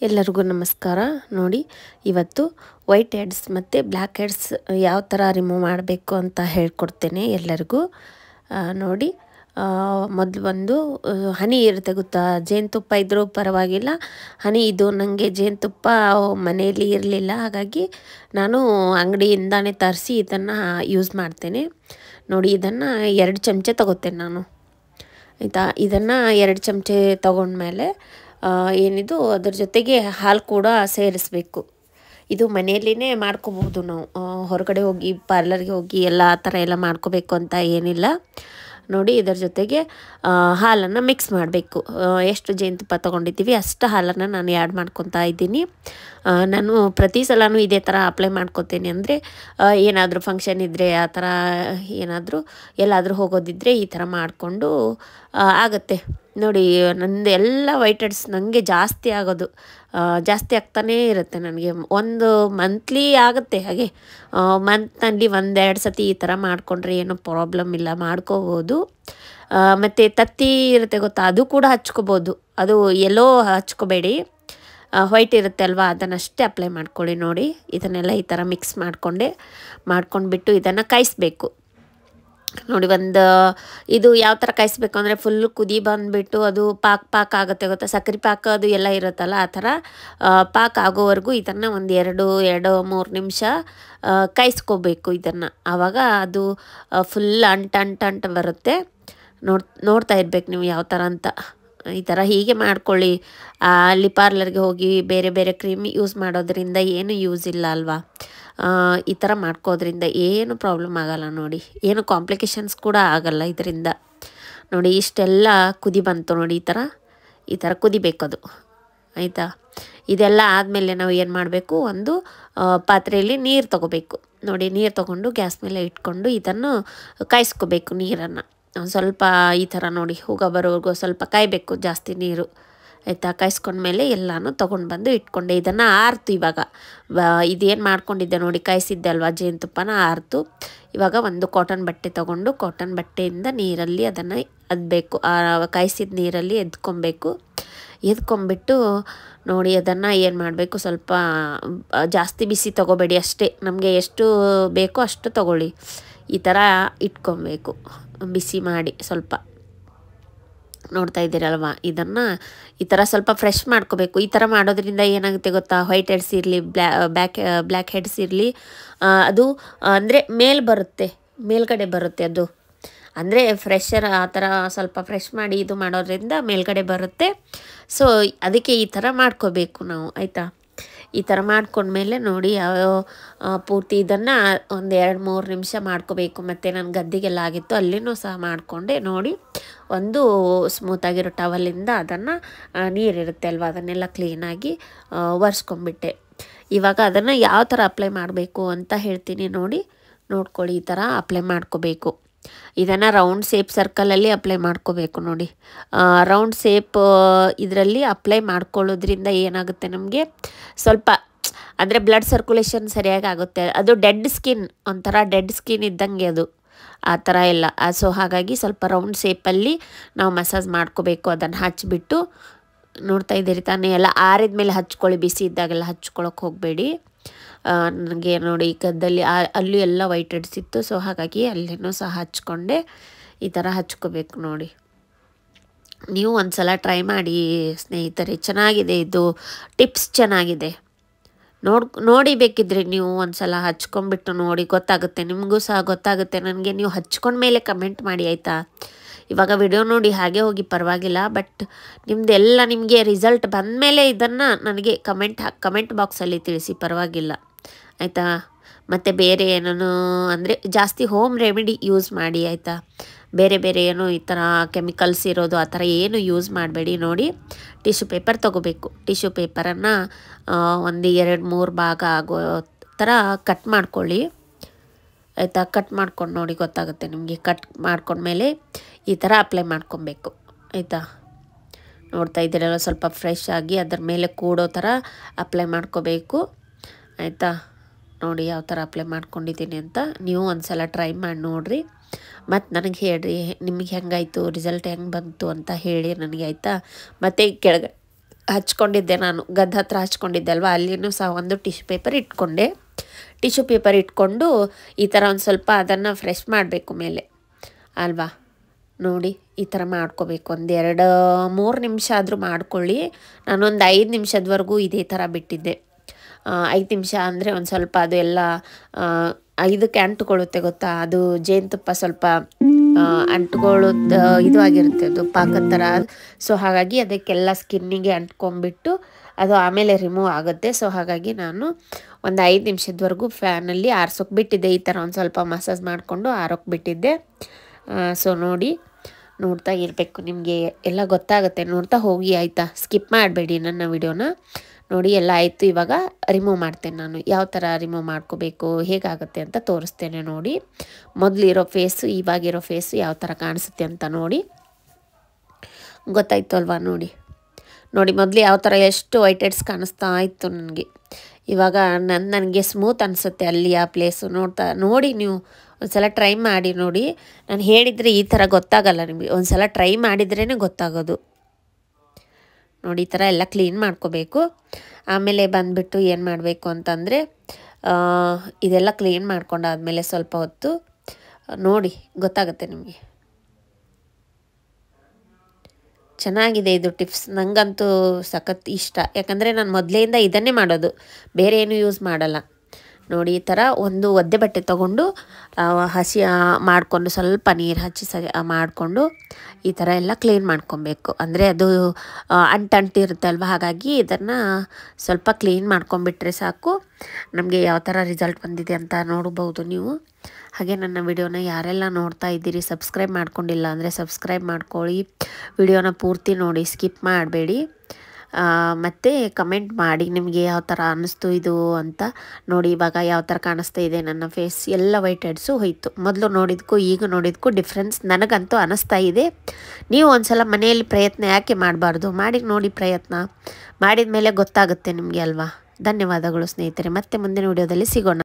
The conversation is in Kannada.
ಎಲ್ಲರಿಗೂ ನಮಸ್ಕಾರ. ನೋಡಿ, ಇವತ್ತು ವೈಟ್ ಹೆಡ್ಸ್ ಮತ್ತು ಬ್ಲ್ಯಾಕ್ ಹೆಡ್ಸ್ ಯಾವ ಥರ ರಿಮೂವ್ ಮಾಡಬೇಕು ಅಂತ ಹೇಳ್ಕೊಡ್ತೇನೆ ಎಲ್ಲರಿಗೂ. ನೋಡಿ, ಮೊದಲು ಬಂದು ಹನಿ ಇರುತ್ತೆ ಗೊತ್ತಾ, ಜೇನುತುಪ್ಪ ಇದ್ದರೂ ಪರವಾಗಿಲ್ಲ. ಹನಿ ಇದು ನನಗೆ ಜೇನುತುಪ್ಪ ಮನೆಯಲ್ಲಿ ಇರಲಿಲ್ಲ, ಹಾಗಾಗಿ ನಾನು ಅಂಗಡಿಯಿಂದಾನೇ ತರಿಸಿ ಇದನ್ನು ಯೂಸ್ ಮಾಡ್ತೇನೆ. ನೋಡಿ, ಇದನ್ನು 2 ಚಮಚೆ ತೊಗೋತೇನೆ ನಾನು. ಆಯಿತಾ, ಇದನ್ನು 2 ಚಮಚೆ ತೊಗೊಂಡ್ಮೇಲೆ ಏನಿದು ಅದ್ರ ಜೊತೆಗೆ ಹಾಲು ಕೂಡ ಸೇರಿಸ್ಬೇಕು. ಇದು ಮನೆಯಲ್ಲಿನೇ ಮಾಡ್ಕೋಬೋದು ನಾವು, ಹೊರಗಡೆ ಹೋಗಿ ಪಾರ್ಲರ್ಗೆ ಹೋಗಿ ಎಲ್ಲ ಆ ಥರ ಎಲ್ಲ ಮಾಡ್ಕೋಬೇಕು ಅಂತ ಏನಿಲ್ಲ. ನೋಡಿ, ಇದರ ಜೊತೆಗೆ ಹಾಲನ್ನು ಮಿಕ್ಸ್ ಮಾಡಬೇಕು. ಎಷ್ಟು ಜೇನುತುಪ್ಪ ತೊಗೊಂಡಿದ್ದೀವಿ ಅಷ್ಟು ಹಾಲನ್ನು ನಾನು ಆ್ಯಡ್ ಮಾಡ್ಕೊತಾ ಇದ್ದೀನಿ. ನಾನು ಪ್ರತಿ ಸಲವೂ ಇದೇ ಥರ ಅಪ್ಲೈ ಮಾಡ್ಕೊತೀನಿ. ಅಂದರೆ ಏನಾದರೂ ಫಂಕ್ಷನ್ ಇದ್ದರೆ, ಆ ಥರ ಏನಾದರೂ ಎಲ್ಲಾದರೂ ಹೋಗೋದಿದ್ದರೆ ಈ ಥರ ಮಾಡಿಕೊಂಡು ಆಗುತ್ತೆ. ನೋಡಿ, ನಂದು ಎಲ್ಲ ವೈಟ್ ಹೆಡ್ಸ್ ನನಗೆ ಜಾಸ್ತಿ ಆಗೋದು, ಜಾಸ್ತಿ ಆಗ್ತಾನೇ ಇರುತ್ತೆ. ನನಗೆ ಒಂದು ಮಂತ್ಲಿ ಆಗುತ್ತೆ. ಹಾಗೆ ಮಂತ್ನಲ್ಲಿ 1-2 ಸತಿ ಈ ಥರ ಮಾಡಿಕೊಂಡ್ರೆ ಏನೂ ಪ್ರಾಬ್ಲಮ್ ಇಲ್ಲ, ಮಾಡ್ಕೋಬೋದು. ಮತ್ತು ತತ್ತಿ ಇರುತ್ತೆ ಗೊತ್ತಾ, ಅದು ಕೂಡ ಹಚ್ಕೋಬೋದು. ಅದು ಎಲ್ಲೋ ಹಚ್ಕೋಬೇಡಿ, ವೈಟ್ ಇರುತ್ತೆ ಅಲ್ವಾ, ಅದನ್ನಷ್ಟೇ ಅಪ್ಲೈ ಮಾಡ್ಕೊಳ್ಳಿ. ನೋಡಿ, ಇದನ್ನೆಲ್ಲ ಈ ಥರ ಮಿಕ್ಸ್ ಮಾಡ್ಕೊಂಡ್ಬಿಟ್ಟು ಇದನ್ನು ಕಾಯಿಸ್ಬೇಕು. ನೋಡಿ, ಇದು ಯಾವ ಥರ ಕಾಯಿಸ್ಬೇಕು ಅಂದರೆ ಫುಲ್ಲು ಕುದಿ ಬಂದುಬಿಟ್ಟು ಅದು ಪಾಕ ಆಗುತ್ತೆ ಗೊತ್ತಾ, ಸಕ್ಕರೆ ಪಾಕ ಅದು ಎಲ್ಲ ಇರುತ್ತಲ್ಲ, ಆ ಥರ ಪಾಕ ಆಗೋವರೆಗೂ ಇದನ್ನು ಒಂದು 2-3 ನಿಮಿಷ ಕಾಯಿಸ್ಕೋಬೇಕು ಇದನ್ನು. ಆವಾಗ ಅದು ಫುಲ್ ಅಂಟು ಬರುತ್ತೆ. ನೋಡ್ತಾ ಇರ್ಬೇಕು ನೀವು ಯಾವ ಥರ ಅಂತ. ಈ ಥರ ಹೀಗೆ ಮಾಡ್ಕೊಳ್ಳಿ. ಅಲ್ಲಿ ಪಾರ್ಲರ್ಗೆ ಹೋಗಿ ಬೇರೆ ಬೇರೆ ಕ್ರೀಮ್ ಯೂಸ್ ಮಾಡೋದ್ರಿಂದ ಏನು ಯೂಸ್ ಇಲ್ಲ ಅಲ್ವಾ. ಈ ಥರ ಮಾಡ್ಕೋದ್ರಿಂದ ಏನು ಪ್ರಾಬ್ಲಮ್ ಆಗಲ್ಲ. ನೋಡಿ, ಏನು ಕಾಂಪ್ಲಿಕೇಶನ್ಸ್ ಕೂಡ ಆಗಲ್ಲ ಇದರಿಂದ. ನೋಡಿ, ಇಷ್ಟೆಲ್ಲ ಕುದಿ ಬಂತು. ನೋಡಿ, ಈ ಥರ ಕುದಿಬೇಕದು. ಆಯಿತಾ, ಇದೆಲ್ಲ ಆದಮೇಲೆ ನಾವು ಏನು ಮಾಡಬೇಕು, ಒಂದು ಪಾತ್ರೆಯಲ್ಲಿ ನೀರು ತೊಗೋಬೇಕು. ನೋಡಿ, ನೀರು ತೊಗೊಂಡು ಗ್ಯಾಸ್ ಮೇಲೆ ಇಟ್ಕೊಂಡು ಇದನ್ನು ಕಾಯಿಸ್ಕೋಬೇಕು. ನೀರನ್ನು ಸ್ವಲ್ಪ ಈ ಥರ ನೋಡಿ ಹೋಗೋ ಬರೋವರೆಗೂ ಸ್ವಲ್ಪ ಕಾಯಬೇಕು, ಜಾಸ್ತಿ ನೀರು. ಆಯಿತಾ, ಕಾಯಿಸ್ಕೊಂಡ್ಮೇಲೆ ಎಲ್ಲನೂ ತೊಗೊಂಡು ಬಂದು ಇಟ್ಕೊಂಡೆ. ಇದನ್ನು ಆರ್ತು. ಇವಾಗ ಇದೇನು ಮಾಡ್ಕೊಂಡಿದ್ದೆ ನೋಡಿ, ಕಾಯಿಸಿದ್ದೆ ಅಲ್ವಾ ಜೇನುತುಪ್ಪನ, ಆರ್ತು. ಇವಾಗ ಒಂದು ಕಾಟನ್ ಬಟ್ಟೆ ತೊಗೊಂಡು ಕಾಟನ್ ಬಟ್ಟೆಯಿಂದ ನೀರಲ್ಲಿ ಅದನ್ನು ಅದ್ಬೇಕು. ಕಾಯಿಸಿದ ನೀರಲ್ಲಿ ಎದ್ಕೊಂಬಿಟ್ಟು ನೋಡಿ, ಅದನ್ನು ಏನು ಮಾಡಬೇಕು, ಸ್ವಲ್ಪ ಜಾಸ್ತಿ ಬಿಸಿ ತೊಗೋಬೇಡಿ, ಅಷ್ಟೇ ನಮಗೆ ಎಷ್ಟು ಬೇಕೋ ಅಷ್ಟು ತೊಗೊಳ್ಳಿ. ಈ ಥರ ಇಟ್ಕೊಬೇಕು ಬಿಸಿ ಮಾಡಿ ಸ್ವಲ್ಪ. ನೋಡ್ತಾ ಇದ್ದೀರಲ್ವ, ಇದನ್ನು ಈ ಥರ ಸ್ವಲ್ಪ ಫ್ರೆಶ್ ಮಾಡ್ಕೋಬೇಕು. ಈ ಥರ ಮಾಡೋದ್ರಿಂದ ಏನಾಗುತ್ತೆ ಗೊತ್ತಾ, ವೈಟ್ ಹೆಡ್ಸ್ ಇರಲಿ ಬ್ಲ್ಯಾಕ್ ಹೆಡ್ಸ್ ಇರಲಿ, ಅದು ಅಂದರೆ ಮೇಲ್ಗಡೆ ಬರುತ್ತೆ ಅದು. ಅಂದರೆ ಫ್ರೆಶರ್ ಆ ಥರ ಸ್ವಲ್ಪ ಫ್ರೆಶ್ ಮಾಡಿ ಇದು ಮಾಡೋದ್ರಿಂದ ಮೇಲ್ಗಡೆ ಬರುತ್ತೆ. ಸೊ ಅದಕ್ಕೆ ಈ ಥರ ಮಾಡ್ಕೋಬೇಕು ನಾವು. ಆಯಿತಾ, ಈ ಥರ ಮಾಡ್ಕೊಂಡ್ಮೇಲೆ ನೋಡಿ, ಪೂರ್ತಿ ಇದನ್ನು ಒಂದು 2-3 ನಿಮಿಷ ಮಾಡ್ಕೋಬೇಕು. ಮತ್ತು ನಾನು ಗದ್ದೆಗೆಲ್ಲ ಆಗಿತ್ತು, ಅಲ್ಲಿನೂ ಸಹ ಮಾಡಿಕೊಂಡೆ. ನೋಡಿ, ಒಂದು ಸ್ಮೂತಾಗಿರೋ ಟವಲಿಂದ ಅದನ್ನು ನೀರಿರುತ್ತೆ ಅಲ್ವ, ಅದನ್ನೆಲ್ಲ ಕ್ಲೀನಾಗಿ ಒರೆಸ್ಕೊಂಡ್ಬಿಟ್ಟೆ. ಇವಾಗ ಅದನ್ನು ಯಾವ ಥರ ಅಪ್ಲೈ ಮಾಡಬೇಕು ಅಂತ ಹೇಳ್ತೀನಿ. ನೋಡ್ಕೊಳ್ಳಿ, ಈ ಥರ ಅಪ್ಲೈ ಮಾಡ್ಕೋಬೇಕು. ಇದನ್ನು ರೌಂಡ್ ಶೇಪ್ ಸರ್ಕಲಲ್ಲಿ ಅಪ್ಲೈ ಮಾಡ್ಕೋಬೇಕು. ನೋಡಿ, ರೌಂಡ್ ಶೇಪ್ ಇದರಲ್ಲಿ ಅಪ್ಲೈ ಮಾಡ್ಕೊಳ್ಳೋದ್ರಿಂದ ಏನಾಗುತ್ತೆ, ನಮಗೆ ಸ್ವಲ್ಪ ಅಂದರೆ ಬ್ಲಡ್ ಸರ್ಕ್ಯುಲೇಷನ್ ಸರಿಯಾಗಿ ಆಗುತ್ತೆ. ಅದು ಒಂಥರ ಡೆಡ್ ಸ್ಕಿನ್ ಇದ್ದಂಗೆ ಅದು, ಆ ಥರ ಎಲ್ಲ. ಸೊ ಹಾಗಾಗಿ ಸ್ವಲ್ಪ ರೌಂಡ್ ಶೇಪಲ್ಲಿ ನಾವು ಮಸಾಜ್ ಮಾಡ್ಕೋಬೇಕು. ಅದನ್ನು ಹಚ್ಚಿಬಿಟ್ಟು, ನೋಡ್ತಾ ಇದ್ದೀರಿ ತಾನೇ, ಎಲ್ಲ ಆರಿದ ಮೇಲೆ ಹಚ್ಕೊಳ್ಳಿ, ಬಿಸಿ ಇದ್ದಾಗೆಲ್ಲ ಹಚ್ಕೊಳ್ಳೋಕೆ ಹೋಗಬೇಡಿ. ನನಗೆ ನೋಡಿ, ಈ ಗದ್ದಲ್ಲಿ ಅಲ್ಲೂ ಎಲ್ಲ ವೈಟ್ ಹೆಡ್ಸ್ ಇತ್ತು. ಸೊ ಹಾಗಾಗಿ ಅಲ್ಲಿನೂ ಸಹ ಹಚ್ಕೊಂಡೆ. ಈ ಥರ ಹಚ್ಕೋಬೇಕು. ನೋಡಿ, ನೀವು ಒಂದು ಸಲ ಟ್ರೈ ಮಾಡಿ ಸ್ನೇಹಿತರೆ, ಚೆನ್ನಾಗಿದೆ ಇದು ಟಿಪ್ಸ್, ಚೆನ್ನಾಗಿದೆ. ನೋಡಿ ಬೇಕಿದ್ರೆ ನೀವು ಒಂದು ಸಲ ಹಚ್ಕೊಂಡ್ಬಿಟ್ಟು ನೋಡಿ, ಗೊತ್ತಾಗುತ್ತೆ, ನಿಮಗೂ ಸಹ ಗೊತ್ತಾಗುತ್ತೆ. ನನಗೆ ನೀವು ಹಚ್ಕೊಂಡ್ಮೇಲೆ ಕಮೆಂಟ್ ಮಾಡಿ, ಆಯಿತಾ. ಇವಾಗ ವಿಡಿಯೋ ನೋಡಿ ಹಾಗೆ ಹೋಗಿ ಪರವಾಗಿಲ್ಲ, ಬಟ್ ನಿಮ್ಮದೆಲ್ಲ ನಿಮಗೆ ರಿಸಲ್ಟ್ ಬಂದಮೇಲೆ ಇದನ್ನು ನನಗೆ ಕಮೆಂಟ್ ಬಾಕ್ಸಲ್ಲಿ ತಿಳಿಸಿ, ಪರವಾಗಿಲ್ಲ. ಆಯಿತಾ, ಮತ್ತು ಬೇರೆ ಏನೋ ಅಂದರೆ ಜಾಸ್ತಿ ಹೋಮ್ ರೆಮಿಡಿ ಯೂಸ್ ಮಾಡಿ. ಆಯಿತಾ, ಬೇರೆ ಏನೋ ಈ ಥರ ಕೆಮಿಕಲ್ಸ್ ಇರೋದು ಆ ಥರ ಏನು ಯೂಸ್ ಮಾಡಬೇಡಿ. ನೋಡಿ, ಟಿಶ್ಯೂ ಪೇಪರ್ ತೊಗೋಬೇಕು. ಟಿಶ್ಯೂ ಪೇಪರನ್ನು ಒಂದು 2-3 ಭಾಗ ಆಗೋ ಥರ ಕಟ್ ಮಾಡ್ಕೊಳ್ಳಿ. ಆಯಿತಾ, ಕಟ್ ಮಾಡ್ಕೊಂಡು ನೋಡಿ, ಗೊತ್ತಾಗುತ್ತೆ ನಿಮಗೆ. ಕಟ್ ಮಾಡ್ಕೊಂಡ್ಮೇಲೆ ಈ ಥರ ಅಪ್ಲೈ ಮಾಡ್ಕೊಬೇಕು. ಆಯಿತಾ, ನೋಡ್ತಾ ಇದ್ದೀರಲ್ಲ, ಸ್ವಲ್ಪ ಫ್ರೆಶ್ ಆಗಿ ಅದರ ಮೇಲೆ ಕೂಡೋ ಥರ ಅಪ್ಲೈ ಮಾಡ್ಕೋಬೇಕು. ಆಯಿತಾ, ನೋಡಿ ಯಾವ ಥರ ಅಪ್ಲೈ ಮಾಡ್ಕೊಂಡಿದ್ದೀನಿ ಅಂತ. ನೀವು ಒಂದು ಸಲ ಟ್ರೈ ಮಾಡಿ ನೋಡಿರಿ, ಮತ್ತು ನನಗೆ ಹೇಳ್ರಿ ನಿಮಗೆ ಹೆಂಗಾಯಿತು, ರಿಸಲ್ಟ್ ಹೆಂಗೆ ಬಂತು ಅಂತ ಹೇಳಿ ನನಗೆ. ಆಯಿತಾ, ಮತ್ತು ಹಚ್ಕೊಂಡಿದ್ದೆ ನಾನು ಗದ್ದ ಹತ್ರ ಹಚ್ಕೊಂಡಿದ್ದೆ ಅಲ್ವಾ, ಅಲ್ಲಿನೂ ಸಹ ಒಂದು ಟಿಶ್ಯೂ ಪೇಪರ್ ಇಟ್ಕೊಂಡೆ. ಟಿಶ್ಯೂ ಪೇಪರ್ ಇಟ್ಕೊಂಡು ಈ ಥರ ಒಂದು ಸ್ವಲ್ಪ ಅದನ್ನು ಫ್ರೆಶ್ ಮಾಡಬೇಕು ಮೇಲೆ ಅಲ್ವಾ. ನೋಡಿ ಈ ಥರ ಮಾಡ್ಕೋಬೇಕು. ಒಂದು 2-3 ನಿಮಿಷ ಆದರೂ ಮಾಡ್ಕೊಳ್ಳಿ. ನಾನೊಂದು 5 ನಿಮಿಷದವರೆಗೂ ಇದೇ ಥರ ಬಿಟ್ಟಿದ್ದೆ. 5 ನಿಮಿಷ ಅಂದರೆ ಒಂದು ಸ್ವಲ್ಪ ಅದು ಎಲ್ಲ ಇದಕ್ಕೆ ಅಂಟುಕೊಳ್ಳುತ್ತೆ ಗೊತ್ತಾ, ಅದು ಜೇನುತುಪ್ಪ ಸ್ವಲ್ಪ ಅಂಟುಕೊಳ್ಳೋದು ಇದು ಆಗಿರುತ್ತೆ, ಅದು ಪಾಕದ ಥರ. ಸೊ ಹಾಗಾಗಿ ಅದಕ್ಕೆಲ್ಲ ಸ್ಕಿನ್ನಿಗೆ ಅಂಟ್ಕೊಂಡ್ಬಿಟ್ಟು ಅದು ಆಮೇಲೆ ರಿಮೂವ್ ಆಗುತ್ತೆ. ಸೊ ಹಾಗಾಗಿ ನಾನು ಒಂದು 5 ನಿಮಿಷದವರೆಗೂ ಫ್ಯಾನಲ್ಲಿ ಆರ್ಸೋಕೆ ಬಿಟ್ಟಿದ್ದೆ. ಈ ಥರ ಒಂದು ಸ್ವಲ್ಪ ಮಸಾಜ್ ಮಾಡಿಕೊಂಡು ಆರೋಕ್ಕೆ ಬಿಟ್ಟಿದ್ದೆ. ಸೊ ನೋಡ್ತಾ ಇರಬೇಕು, ನಿಮಗೆ ಎಲ್ಲ ಗೊತ್ತಾಗುತ್ತೆ. ನೋಡ್ತಾ ಹೋಗಿ ಆಯಿತಾ, ಸ್ಕಿಪ್ ಮಾಡಬೇಡಿ ನನ್ನ ವಿಡಿಯೋನ. ನೋಡಿ ಎಲ್ಲ ಆಯಿತು. ಇವಾಗ ರಿಮೂವ್ ಮಾಡ್ತೇನೆ ನಾನು. ಯಾವ ಥರ ರಿಮೂವ್ ಮಾಡ್ಕೋಬೇಕು, ಹೇಗಾಗುತ್ತೆ ಅಂತ ತೋರಿಸ್ತೇನೆ ನೋಡಿ. ಮೊದಲಿರೋ ಫೇಸು ಇವಾಗಿರೋ ಫೇಸು ಯಾವ ಥರ ಕಾಣಿಸುತ್ತೆ ಅಂತ ನೋಡಿ. ಗೊತ್ತಾಯ್ತು ಅಲ್ವಾ. ನೋಡಿ ಮೊದಲು ಯಾವ ಥರ ಎಷ್ಟು ವೈಟ್ ಹೆಡ್ಸ್ ಕಾಣಿಸ್ತಾ ಇತ್ತು ನನಗೆ. ಇವಾಗ ನನಗೆ ಸ್ಮೂತ್ ಅನಿಸುತ್ತೆ ಅಲ್ಲಿ ಆ ಪ್ಲೇಸು. ನೋಡಿ ನೀವು ಒಂದು ಸಲ ಟ್ರೈ ಮಾಡಿ ನೋಡಿ. ನಾನು ಹೇಳಿದರೆ ಈ ಥರ ಗೊತ್ತಾಗಲ್ಲ ನಿಮಗೆ, ಒಂದು ಸಲ ಟ್ರೈ ಮಾಡಿದ್ರೇ ಗೊತ್ತಾಗೋದು. ನೋಡಿ ಈ ಥರ ಎಲ್ಲ ಕ್ಲೀನ್ ಮಾಡ್ಕೋಬೇಕು. ಆಮೇಲೆ ಬಂದುಬಿಟ್ಟು ಏನು ಮಾಡಬೇಕು ಅಂತಂದರೆ, ಇದೆಲ್ಲ ಕ್ಲೀನ್ ಮಾಡ್ಕೊಂಡಾದಮೇಲೆ ಸ್ವಲ್ಪ ಹೊತ್ತು ನೋಡಿ ಗೊತ್ತಾಗುತ್ತೆ ನಿಮಗೆ. ಚೆನ್ನಾಗಿದೆ ಇದು ಟಿಪ್ಸ್, ನನಗಂತೂ ಸಖತ್ ಇಷ್ಟ. ಯಾಕಂದರೆ ನಾನು ಮೊದಲೇಯಿಂದ ಇದನ್ನೇ ಮಾಡೋದು, ಬೇರೆ ಏನು ಯೂಸ್ ಮಾಡಲ್ಲ. ನೋಡಿ ಈ ಥರ ಒಂದು ಒದ್ದೆ ಬಟ್ಟೆ ತೊಗೊಂಡು ಹಸಿ ಮಾಡಿಕೊಂಡು ಸ್ವಲ್ಪ ನೀರು ಹಚ್ಚಿ ಮಾಡಿಕೊಂಡು ಈ ಥರ ಎಲ್ಲ ಕ್ಲೀನ್ ಮಾಡ್ಕೊಬೇಕು. ಅಂದರೆ ಅದು ಅಂಟಿರುತ್ತಲ್ವ, ಹಾಗಾಗಿ ಇದನ್ನು ಸ್ವಲ್ಪ ಕ್ಲೀನ್ ಮಾಡ್ಕೊಂಬಿಟ್ರೆ ಸಾಕು. ನಮಗೆ ಯಾವ ಥರ ರಿಸಲ್ಟ್ ಬಂದಿದೆ ಅಂತ ನೋಡ್ಬೋದು ನೀವು. ಹಾಗೆ ನನ್ನ ವಿಡಿಯೋನ ಯಾರೆಲ್ಲ ನೋಡ್ತಾ ಇದ್ದೀರಿ, ಸಬ್ಸ್ಕ್ರೈಬ್ ಮಾಡ್ಕೊಂಡಿಲ್ಲ ಅಂದರೆ ಸಬ್ಸ್ಕ್ರೈಬ್ ಮಾಡ್ಕೊಳ್ಳಿ. ವಿಡಿಯೋನ ಪೂರ್ತಿ ನೋಡಿ, ಸ್ಕಿಪ್ ಮಾಡಬೇಡಿ. ಮತ್ತು ಕಮೆಂಟ್ ಮಾಡಿ ನಿಮಗೆ ಯಾವ ಥರ ಅನ್ನಿಸ್ತು ಇದು ಅಂತ. ನೋಡಿ ಇವಾಗ ಯಾವ ಥರ ಕಾಣಿಸ್ತಾ ಇದೆ ನನ್ನ ಫೇಸ್. ಎಲ್ಲ ವೈಟ್ ಹೆಡ್ಸು ಹೋಯಿತು. ಮೊದಲು ನೋಡಿದ್ದಕ್ಕೂ ಈಗ ನೋಡಿದ್ದಕ್ಕೂ ಡಿಫ್ರೆನ್ಸ್ ನನಗಂತೂ ಅನ್ನಿಸ್ತಾ ಇದೆ. ನೀವು ಒಂದು ಸಲ ಮನೆಯಲ್ಲಿ ಪ್ರಯತ್ನ ಯಾಕೆ ಮಾಡಬಾರ್ದು, ಮಾಡಿ ನೋಡಿ. ಪ್ರಯತ್ನ ಮಾಡಿದ ಮೇಲೆ ಗೊತ್ತಾಗುತ್ತೆ ನಿಮಗೆ ಅಲ್ವಾ. ಧನ್ಯವಾದಗಳು ಸ್ನೇಹಿತರೆ, ಮತ್ತೆ ಮುಂದಿನ ವಿಡಿಯೋದಲ್ಲಿ ಸಿಗೋಣ.